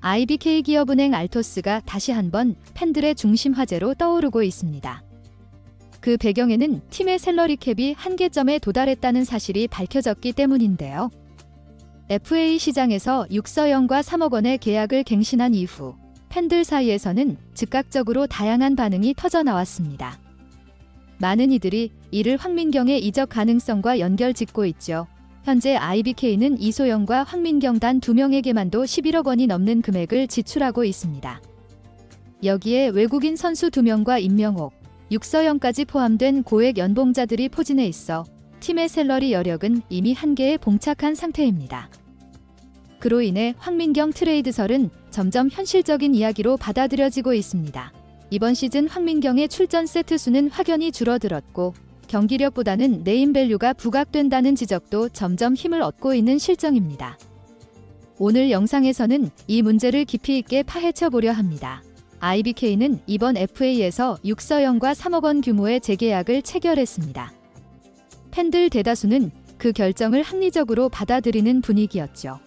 IBK 기업은행 알토스가 다시 한번 팬들의 중심 화제로 떠오르고 있습니다. 그 배경에는 팀의 샐러리 캡이 한계점에 도달했다는 사실이 밝혀졌기 때문인데요. FA 시장에서 6서영과 3억 원의 계약을 갱신한 이후 팬들 사이에서는 즉각적으로 다양한 반응이 터져나왔습니다. 많은 이들이 이를 황민경의 이적 가능성과 연결짓고 있죠. 현재 IBK는 이소영과 황민경 단 2명에게만도 11억 원이 넘는 금액을 지출하고 있습니다. 여기에 외국인 선수 2명과 임명옥, 육서영까지 포함된 고액 연봉자들이 포진해 있어 팀의 샐러리 여력은 이미 한계에 봉착한 상태입니다. 그로 인해 황민경 트레이드설은 점점 현실적인 이야기로 받아들여지고 있습니다. 이번 시즌 황민경의 출전 세트 수는 확연히 줄어들었고 경기력보다는 네임밸류가 부각된다는 지적도 점점 힘을 얻고 있는 실정입니다. 오늘 영상에서는 이 문제를 깊이 있게 파헤쳐 보려 합니다. IBK는 이번 FA에서 6서영과 3억 원 규모의 재계약을 체결했습니다. 팬들 대다수는 그 결정을 합리적으로 받아들이는 분위기였죠.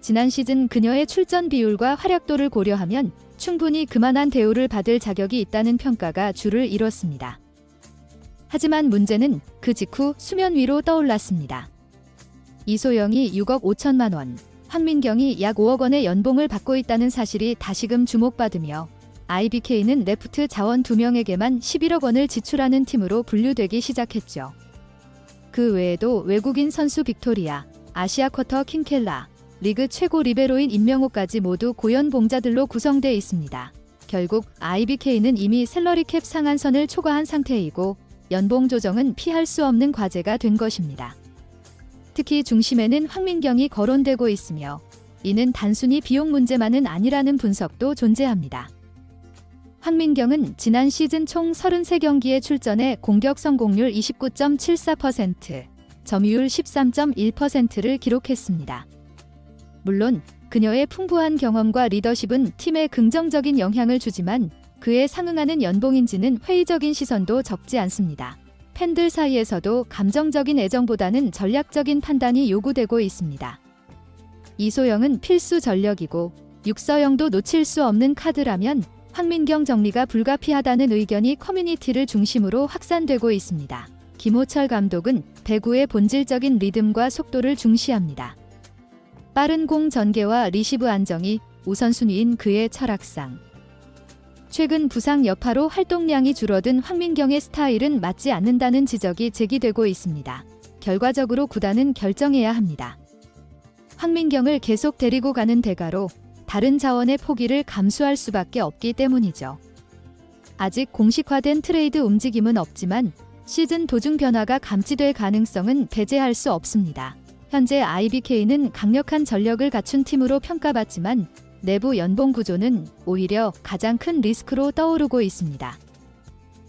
지난 시즌 그녀의 출전 비율과 활약도를 고려하면 충분히 그만한 대우를 받을 자격이 있다는 평가가 주를 이뤘습니다. 하지만 문제는 그 직후 수면 위로 떠올랐습니다. 이소영이 6억 5천만 원, 황민경이 약 5억 원의 연봉을 받고 있다는 사실이 다시금 주목받으며 IBK는 레프트 자원 2명에게만 11억 원을 지출하는 팀으로 분류되기 시작했죠. 그 외에도 외국인 선수 빅토리아, 아시아 쿼터 킹켈라, 리그 최고 리베로인 임명호까지 모두 고연봉자들로 구성돼 있습니다. 결국 IBK는 이미 샐러리 캡 상한선을 초과한 상태이고 연봉 조정은 피할 수 없는 과제가 된 것입니다. 특히 중심에는 황민경이 거론되고 있으며 이는 단순히 비용 문제만은 아니라는 분석도 존재합니다. 황민경은 지난 시즌 총 33경기에 출전해 공격 성공률 29.74%, 점유율 13.1%를 기록했습니다. 물론 그녀의 풍부한 경험과 리더십은 팀에 긍정적인 영향을 주지만 그에 상응하는 연봉인지는 회의적인 시선도 적지 않습니다. 팬들 사이에서도 감정적인 애정보다는 전략적인 판단이 요구되고 있습니다. 이소영은 필수 전력이고 육서영도 놓칠 수 없는 카드라면 황민경 정리가 불가피하다는 의견이 커뮤니티를 중심으로 확산되고 있습니다. 김호철 감독은 배구의 본질적인 리듬과 속도를 중시합니다. 빠른 공 전개와 리시브 안정이 우선순위인 그의 철학상. 최근 부상 여파로 활동량이 줄어든 황민경의 스타일은 맞지 않는다는 지적이 제기되고 있습니다. 결과적으로 구단은 결정해야 합니다. 황민경을 계속 데리고 가는 대가로 다른 자원의 포기를 감수할 수밖에 없기 때문이죠. 아직 공식화된 트레이드 움직임은 없지만 시즌 도중 변화가 감지될 가능성은 배제할 수 없습니다. 현재 IBK는 강력한 전력을 갖춘 팀으로 평가받지만 내부 연봉 구조는 오히려 가장 큰 리스크로 떠오르고 있습니다.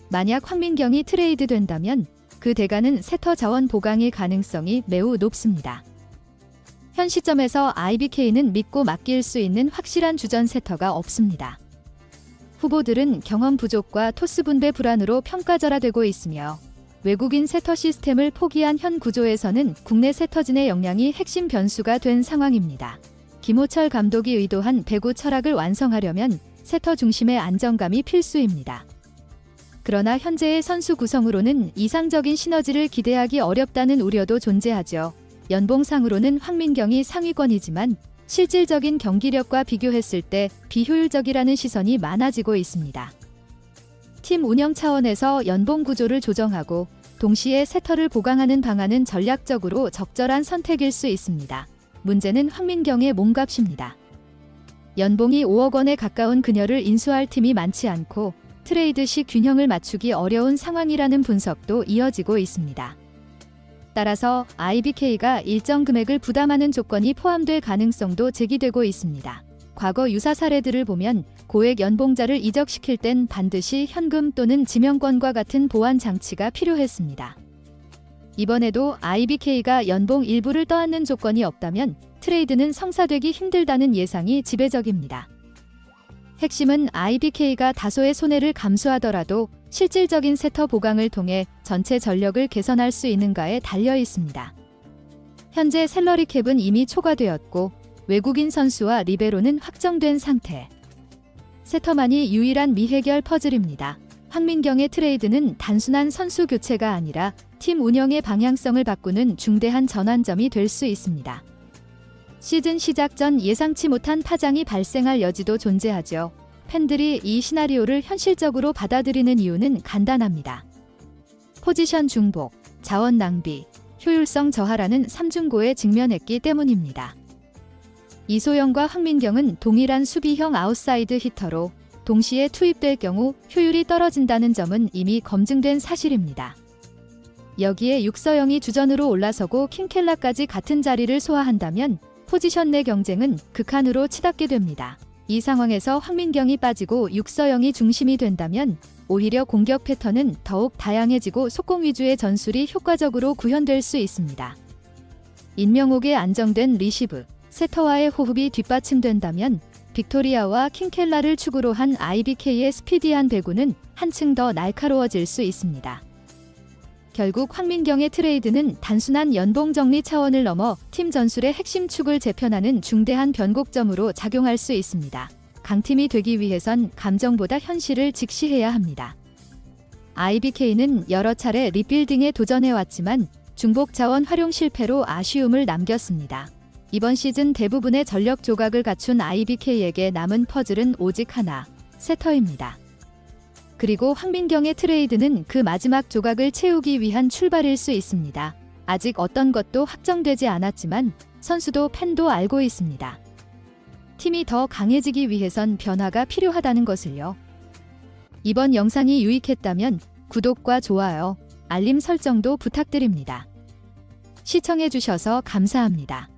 만약 황민경이 트레이드 된다면 그 대가는 세터 자원 보강일 가능성이 매우 높습니다. 현 시점에서 IBK는 믿고 맡길 수 있는 확실한 주전 세터가 없습니다. 후보들은 경험 부족과 토스 분배 불안으로 평가절하되고 있으며 외국인 세터 시스템을 포기한 현 구조에서는 국내 세터진의 역량이 핵심 변수가 된 상황입니다. 김호철 감독이 의도한 배구 철학을 완성하려면 세터 중심의 안정감이 필수입니다. 그러나 현재의 선수 구성으로는 이상적인 시너지를 기대하기 어렵다는 우려도 존재하죠. 연봉상으로는 황민경이 상위권이지만 실질적인 경기력과 비교했을 때 비효율적이라는 시선이 많아지고 있습니다. 팀 운영 차원에서 연봉 구조를 조정하고 동시에 세터를 보강하는 방안은 전략적으로 적절한 선택일 수 있습니다. 문제는 황민경의 몸값입니다. 연봉이 5억 원에 가까운 그녀를 인수할 팀이 많지 않고 트레이드 시 균형을 맞추기 어려운 상황이라는 분석도 이어지고 있습니다. 따라서 IBK가 일정 금액을 부담하는 조건이 포함될 가능성도 제기되고 있습니다. 과거 유사 사례들을 보면 고액 연봉자를 이적시킬 땐 반드시 현금 또는 지명권과 같은 보완 장치가 필요했습니다. 이번에도 IBK가 연봉 일부를 떠안는 조건이 없다면 트레이드는 성사되기 힘들다는 예상이 지배적입니다. 핵심은 IBK가 다소의 손해를 감수하더라도 실질적인 세터 보강을 통해 전체 전력을 개선할 수 있는가에 달려 있습니다. 현재 샐러리 캡은 이미 초과되었고 외국인 선수와 리베로는 확정된 상태. 세터만이 유일한 미해결 퍼즐입니다. 황민경의 트레이드는 단순한 선수 교체가 아니라 팀 운영의 방향성을 바꾸는 중대한 전환점이 될 수 있습니다. 시즌 시작 전 예상치 못한 파장이 발생할 여지도 존재하죠. 팬들이 이 시나리오를 현실적으로 받아들이는 이유는 간단합니다. 포지션 중복, 자원 낭비, 효율성 저하라는 삼중고에 직면했기 때문입니다. 이소영과 황민경은 동일한 수비형 아웃사이드 히터로 동시에 투입될 경우 효율이 떨어진다는 점은 이미 검증된 사실입니다. 여기에 육서영이 주전으로 올라서고 킹켈라까지 같은 자리를 소화한다면 포지션 내 경쟁은 극한으로 치닫게 됩니다. 이 상황에서 황민경이 빠지고 육서영이 중심이 된다면 오히려 공격 패턴은 더욱 다양해지고 속공 위주의 전술이 효과적으로 구현될 수 있습니다. 임명옥의 안정된 리시브, 세터와의 호흡이 뒷받침된다면 빅토리아와 킹켈라를 축으로 한 IBK의 스피디한 배구는 한층 더 날카로워질 수 있습니다. 결국 황민경의 트레이드는 단순한 연봉 정리 차원을 넘어 팀 전술의 핵심 축을 재편하는 중대한 변곡점으로 작용할 수 있습니다. 강팀이 되기 위해선 감정보다 현실을 직시해야 합니다. IBK는 여러 차례 리빌딩에 도전해왔지만 중복 자원 활용 실패로 아쉬움을 남겼습니다. 이번 시즌 대부분의 전력 조각을 갖춘 IBK에게 남은 퍼즐은 오직 하나, 세터입니다. 그리고 황민경의 트레이드는 그 마지막 조각을 채우기 위한 출발일 수 있습니다. 아직 어떤 것도 확정되지 않았지만 선수도 팬도 알고 있습니다. 팀이 더 강해지기 위해선 변화가 필요하다는 것을요. 이번 영상이 유익했다면 구독과 좋아요, 알림 설정도 부탁드립니다. 시청해주셔서 감사합니다.